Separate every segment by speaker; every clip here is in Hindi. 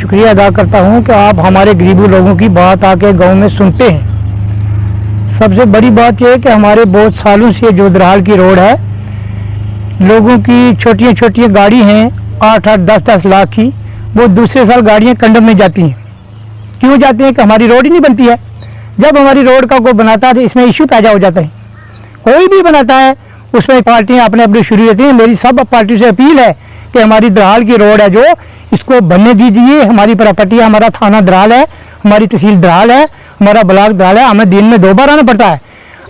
Speaker 1: शुक्रिया अदा करता हूं कि आप हमारे गरीबों लोगों की बात आके गांव में सुनते हैं। सबसे बड़ी बात यह है कि हमारे बहुत सालों से जो दरहाल की रोड है, लोगों की छोटी छोटी गाड़ी हैं 8-8, 10-10 लाख की, वो दूसरे साल गाड़ियां कंडम में जाती हैं। क्यों जाती हैं? कि हमारी रोड ही नहीं बनती है। जब हमारी रोड का कोई बनाता है तो इसमें इशू पैदा हो जाता है। कोई भी बनाता है उसमें पार्टियां अपने अपने शुरू रहती हैं। मेरी सब पार्टियों से अपील है कि हमारी दरहाल की रोड है जो, इसको बनने दीजिए। हमारी प्रॉपर्टी है, हमारा थाना दरहाल है, हमारी तहसील दरहाल है, हमारा ब्लॉक दरहाल है। हमें दिन में 2 बार आना पड़ता है।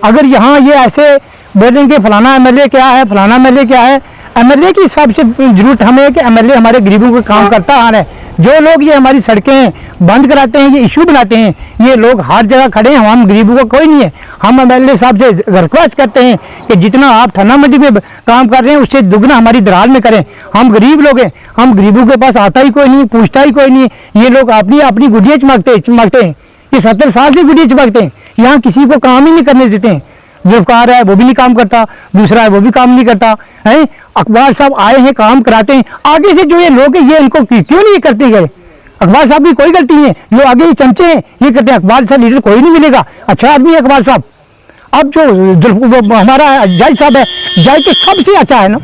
Speaker 1: अगर यहाँ ये ऐसे बोलेंगे फलाना एमएलए क्या है, फलाना एमएलए क्या है, एमएलए की सबसे जरूरत हमें है कि एमएलए हमारे गरीबों को काम करता आ रहा है। जो लोग ये हमारी सड़कें बंद कराते हैं, ये इशू बनाते हैं, ये लोग हर जगह खड़े हैं। हम गरीबों को कोई नहीं है। हम एमएलए साहब से रिक्वेस्ट करते हैं कि जितना आप थाना मंडी में काम कर रहे हैं उससे दुगना हमारी दरहाल में करें। हम गरीब लोग हैं, हम गरीबों के पास आता ही कोई नहीं, पूछता ही कोई नहीं। ये लोग अपनी अपनी गुडियाँ चमकते हैं। ये 70 साल से गुडियाँ चमकते हैं। यहाँ किसी को काम ही नहीं करने देते हैं। ज़िफ़्कार है वो भी नहीं काम करता, दूसरा है वो भी काम नहीं करता है। अकबर साहब आए हैं, काम कराते हैं। आगे से जो ये लोग हैं ये इनको क्यों नहीं करते गए? अकबर साहब की कोई गलती नहीं है, जो आगे ही चमचे हैं ये करते हैं। अकबर साहब लीडर कोई नहीं मिलेगा, अच्छा आदमी है अकबर साहब। अब जो हमारा जज साहब है, जज तो सबसे अच्छा है ना,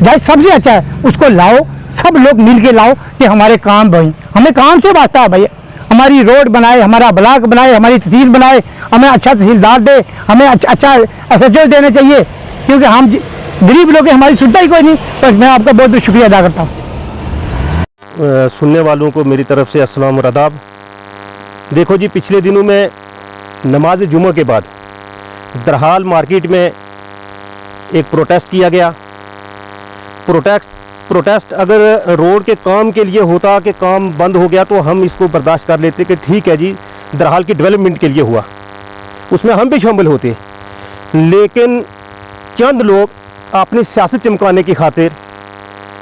Speaker 1: जज सबसे अच्छा है। उसको लाओ, सब लोग मिल के लाओ कि हमारे काम भाई, हमें काम से वास्ता है भाई। हमारी रोड बनाए, हमारा ब्लॉक बनाए, हमारी तहसील बनाए, हमें अच्छा तहसीलदार दे, हमें अच्छा एसएचओ देने चाहिए, क्योंकि हम गरीब लोग हैं, हमारी सुविधा ही कोई नहीं। बस मैं आपका बहुत बहुत शुक्रिया अदा करता हूँ।
Speaker 2: सुनने वालों को मेरी तरफ से अस्सलाम और आदाब। देखो जी, पिछले दिनों में नमाज जुमा के बाद दरहाल मार्केट में एक प्रोटेस्ट किया गया। प्रोटेस्ट अगर रोड के काम के लिए होता कि काम बंद हो गया तो हम इसको बर्दाश्त कर लेते कि ठीक है जी, दरहाल की डेवलपमेंट के लिए हुआ, उसमें हम भी शामिल होते। लेकिन चंद लोग अपनी सियासत चमकाने की खातिर,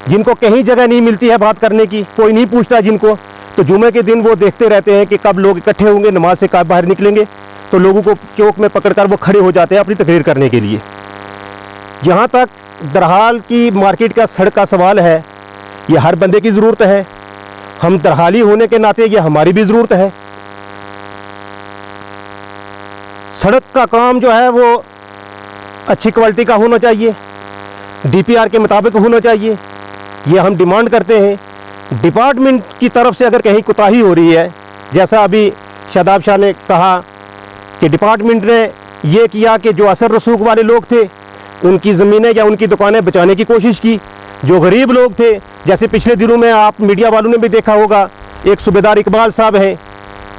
Speaker 2: जिनको कहीं जगह नहीं मिलती है बात करने की, कोई नहीं पूछता जिनको, तो जुमे के दिन वो देखते रहते हैं कि कब लोग इकट्ठे होंगे, नमाज से कब बाहर निकलेंगे, तो लोगों को चौक में पकड़कर वो खड़े हो जाते हैं अपनी तकरीर करने के लिए। जहाँ तक दरहाल की मार्केट का सड़क का सवाल है, ये हर बंदे की ज़रूरत है। हम दरहाली होने के नाते ये हमारी भी ज़रूरत है। सड़क का काम जो है वो अच्छी क्वालिटी का होना चाहिए, डीपीआर के मुताबिक होना चाहिए, ये हम डिमांड करते हैं। डिपार्टमेंट की तरफ से अगर कहीं कोताही हो रही है, जैसा अभी शादाब शाह ने कहा कि डिपार्टमेंट ने ये किया कि जो असर रसूख वाले लोग थे उनकी ज़मीनें या उनकी दुकानें बचाने की कोशिश की। जो गरीब लोग थे, जैसे पिछले दिनों में आप मीडिया वालों ने भी देखा होगा, एक सूबेदार इकबाल साहब हैं,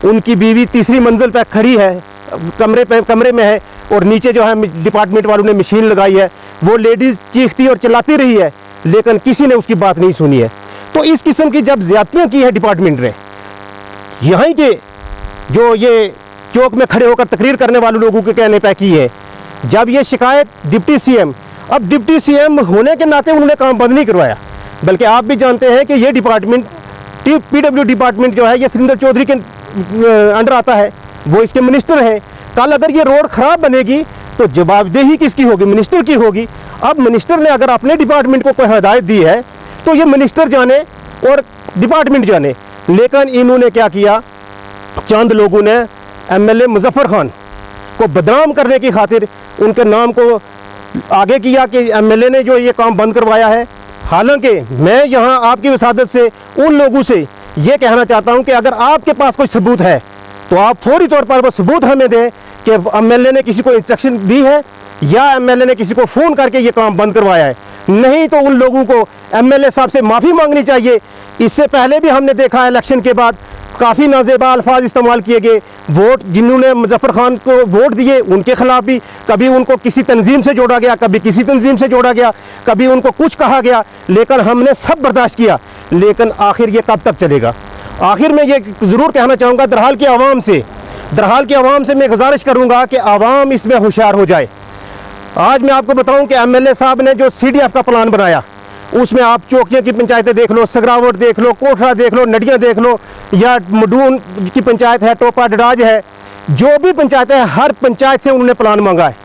Speaker 2: उनकी बीवी तीसरी मंजिल पर खड़ी है, कमरे में है, और नीचे जो है डिपार्टमेंट वालों ने मशीन लगाई है। वो लेडीज़ चीखती और चिल्लाती रही है, लेकिन किसी ने उसकी बात नहीं सुनी है। तो इस किस्म की जब ज़्यादतियाँ की है डिपार्टमेंट ने, यहाँ के जो ये चौक में खड़े होकर तकरीर करने वाले लोगों के कहने पर की है, जब ये शिकायत डिप्टी सीएम, अब डिप्टी सीएम होने के नाते उन्होंने काम बंद नहीं करवाया, बल्कि आप भी जानते हैं कि ये डिपार्टमेंट पीडब्ल्यू डिपार्टमेंट जो है ये सुरेंद्र चौधरी के अंडर आता है, वो इसके मिनिस्टर हैं। कल अगर ये रोड ख़राब बनेगी तो जवाबदेही किसकी होगी? मिनिस्टर की होगी। अब मिनिस्टर ने अगर अपने डिपार्टमेंट को कोई हदायत दी है तो ये मिनिस्टर जाने और डिपार्टमेंट जाने। लेकिन इन्होंने क्या किया, चंद लोगों ने एमएलए मुजफ्फर खान को बदनाम करने की खातिर उनके नाम को आगे किया कि एमएलए ने जो ये काम बंद करवाया है। हालांकि मैं यहाँ आपकी वसादत से उन लोगों से ये कहना चाहता हूँ कि अगर आपके पास कोई सबूत है तो आप फौरी तौर पर वो सबूत हमें दें कि एमएलए ने किसी को इंस्ट्रक्शन दी है या एमएलए ने किसी को फ़ोन करके ये काम बंद करवाया है। नहीं तो उन लोगों को एमएलए साहब से माफ़ी मांगनी चाहिए। इससे पहले भी हमने देखा इलेक्शन के बाद काफ़ी नाजेबा अल्फाज इस्तेमाल किए गए। वोट जिन्होंने मुजफ्फर खान को वोट दिए उनके खिलाफ भी कभी उनको किसी तंजीम से जोड़ा गया, कभी किसी तंजीम से जोड़ा गया, कभी उनको कुछ कहा गया, लेकिन हमने सब बर्दाश्त किया। लेकिन आखिर ये कब तक चलेगा? आखिर में ये ज़रूर कहना चाहूँगा दरहाल की आवाम से मैं गुजारिश करूँगा कि आवाम इसमें होशियार हो जाए। आज मैं आपको बताऊँ कि एमएलए साहब ने जो CDF का प्लान बनाया, उसमें आप चौकियों की पंचायतें देख लो, सगरावट देख लो, कोठरा देख लो, नडियाँ देख लो, या मडून की पंचायत है, टोपा डडाज है, जो भी पंचायत है, हर पंचायत से उन्होंने प्लान मांगा है।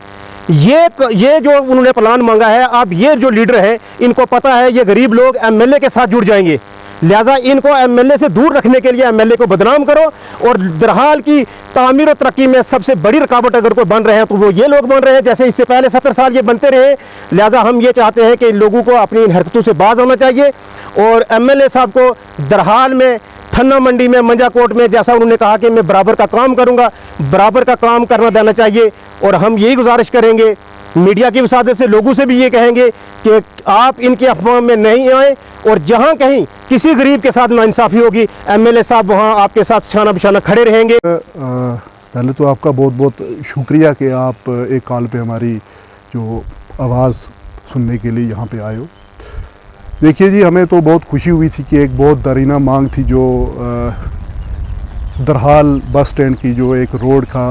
Speaker 2: ये जो उन्होंने प्लान मांगा है, अब ये जो लीडर है इनको पता है ये गरीब लोग एमएलए के साथ जुड़ जाएंगे, लिहाजा इनको एमएलए से दूर रखने के लिए एमएलए को बदनाम करो, और दरहाल की तामीर और तरक्की में सबसे बड़ी रुकावट अगर कोई बन रहे हैं तो वो ये लोग बन रहे हैं, जैसे इससे पहले 70 साल ये बनते रहे। लिहाजा हम ये चाहते हैं कि लोगों को अपनी इन हरकतों से बाज होना चाहिए, और एमएलए साहब को दरहाल में, थन्ना मंडी में, मंजाकोट में, जैसा उन्होंने कहा कि मैं बराबर का काम करूंगा, बराबर का काम करना देना चाहिए। और हम यही गुजारिश करेंगे मीडिया की वसादत से, लोगों से भी ये कहेंगे कि आप इनकी अफवाह में नहीं आए, और जहां कहीं किसी गरीब के साथ नाइंसाफ़ी होगी एमएलए साहब वहां आपके साथ शाना बिशाना खड़े रहेंगे।
Speaker 3: पहले तो आपका बहुत बहुत शुक्रिया कि आप एक कॉल पे हमारी जो आवाज़ सुनने के लिए यहाँ पे आए हो। देखिए जी, हमें तो बहुत खुशी हुई थी कि एक बहुत दरीना मांग थी जो दरहाल बस स्टैंड की जो एक रोड का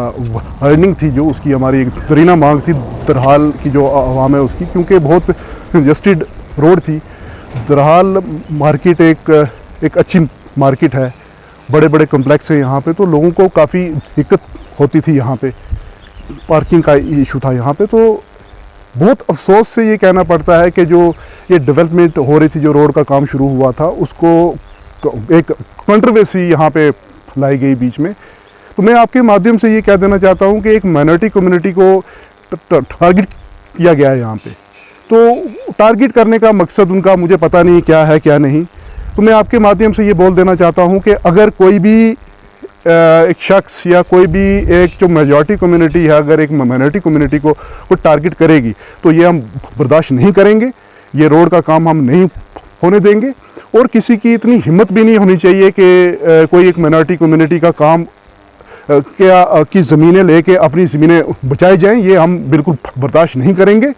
Speaker 3: अर्निंग थी, जो उसकी हमारी एक दरीना मांग थी दरहाल की जो आवाम है उसकी, क्योंकि बहुत कंजस्टेड रोड थी। दरहाल मार्केट एक अच्छी मार्केट है, बड़े बड़े कम्प्लेक्स हैं यहाँ पे, तो लोगों को काफ़ी दिक्कत होती थी यहाँ पे, पार्किंग का इशू था यहाँ पे। तो बहुत अफसोस से ये कहना पड़ता है कि जो ये डेवलपमेंट हो रही थी, जो रोड का काम शुरू हुआ था, उसको एक कंट्रोवर्सी यहाँ पे लाई गई बीच में। तो मैं आपके माध्यम से ये कह देना चाहता हूँ कि एक माइनॉरिटी कम्युनिटी को टारगेट किया गया है यहाँ पे। तो टारगेट करने का मकसद उनका मुझे पता नहीं क्या है क्या नहीं। तो मैं आपके माध्यम से ये बोल देना चाहता हूँ कि अगर कोई भी एक शख्स या कोई भी एक जो मेजॉरिटी कम्युनिटी है, अगर एक माइनॉरिटी कम्युनिटी को टारगेट करेगी तो ये हम बर्दाश्त नहीं करेंगे। ये रोड का काम हम नहीं होने देंगे, और किसी की इतनी हिम्मत भी नहीं होनी चाहिए कि कोई एक माइनॉरिटी कम्युनिटी का काम की ज़मीनें लेके अपनी ज़मीनें बचाई जाएं, ये हम बिल्कुल बर्दाश्त नहीं करेंगे।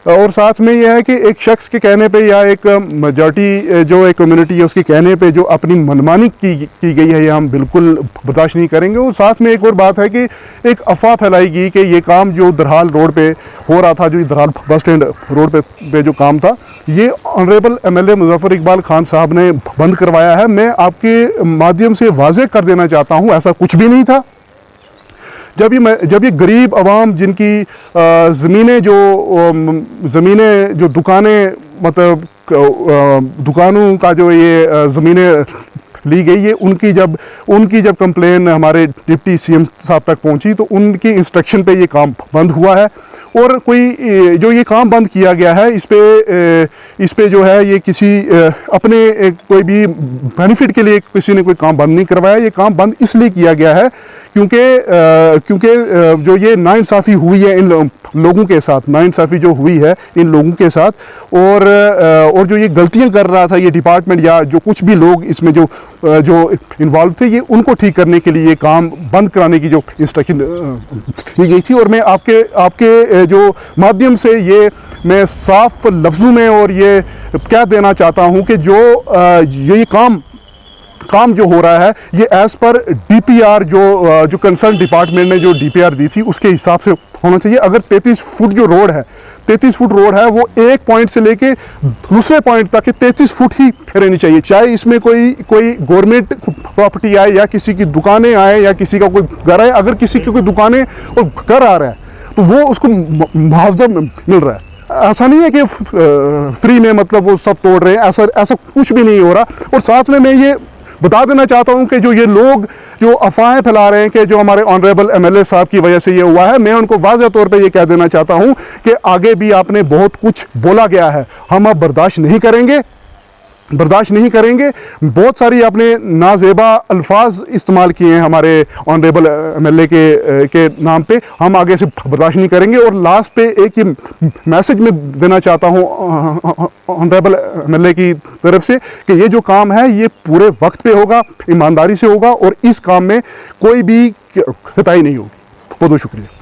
Speaker 3: और साथ में यह है कि एक शख्स के कहने पे या एक मेजॉरिटी जो एक कम्युनिटी है उसके कहने पे जो अपनी मनमानी की गई है, ये हम बिल्कुल बर्दाश्त नहीं करेंगे। और साथ में एक और बात है कि एक अफवाह फैलाई गई कि ये काम जो दरहाल रोड पे हो रहा था, जो दरहाल बस स्टैंड रोड पे जो काम था, ये ऑनरेबल एमएलए मुजफ्फर इकबाल खान साहब ने बंद करवाया है। मैं आपके माध्यम से वाज़ेह कर देना चाहता हूँ, ऐसा कुछ भी नहीं था। जब ये गरीब आवाम जिनकी ज़मीनें जो दुकानें, मतलब दुकानों का जो ये ज़मीनें ली गई है, उनकी जब कंप्लेन हमारे डिप्टी सीएम साहब तक पहुंची तो उनकी इंस्ट्रक्शन पे ये काम बंद हुआ है। और कोई जो ये काम बंद किया गया है, इस पे जो है ये किसी अपने कोई भी बेनिफिट के लिए किसी ने कोई काम बंद नहीं करवाया। ये काम बंद इसलिए किया गया है क्योंकि जो ये नाइंसाफ़ी हुई है इन लोगों के साथ, नाइंसाफ़ी जो हुई है इन लोगों के साथ, और जो ये गलतियां कर रहा था ये डिपार्टमेंट या जो कुछ भी लोग इसमें जो इन्वॉल्व थे, ये उनको ठीक करने के लिए ये काम बंद कराने की जो इंस्ट्रक्शन दी गई थी। और मैं आपके जो माध्यम से ये मैं साफ लफ्ज़ों में और ये कह देना चाहता हूँ कि जो ये काम जो हो रहा है ये एज़ पर डीपीआर जो कंसर्न डिपार्टमेंट ने जो डीपीआर दी थी उसके हिसाब से होना चाहिए। अगर 33 फुट जो रोड है, 33 फुट रोड है, वो एक पॉइंट से लेके दूसरे पॉइंट तक 33 फुट ही रहनी चाहिए। चाहे इसमें कोई गवर्नमेंट प्रॉपर्टी आए या किसी की दुकानें आए या किसी का कोई घर आए, अगर किसी की कोई दुकानें और घर आ रहा है तो वो उसको मुआवजा मिल रहा है। ऐसा नहीं है कि फ्री में मतलब वो सब तोड़ रहे हैं, ऐसा कुछ भी नहीं हो रहा। और साथ में मैं ये बता देना चाहता हूं कि जो ये लोग जो अफवाहें फैला रहे हैं कि जो हमारे ऑनरेबल एमएलए साहब की वजह से ये हुआ है, मैं उनको वाज़ेह तौर पे ये कह देना चाहता हूं कि आगे भी आपने बहुत कुछ बोला गया है, हम अब बर्दाश्त नहीं करेंगे। बहुत सारी आपने नाजेबा अल्फाज इस्तेमाल किए हैं हमारे ऑनरेबल एमएलए के नाम पे, हम आगे से बर्दाश्त नहीं करेंगे। और लास्ट पे एक ये मैसेज मैं देना चाहता हूँ ऑनरेबल एमएलए की तरफ से कि ये जो काम है ये पूरे वक्त पे होगा, ईमानदारी से होगा, और इस काम में कोई भी खताई नहीं होगी। बहुत बहुत शुक्रिया।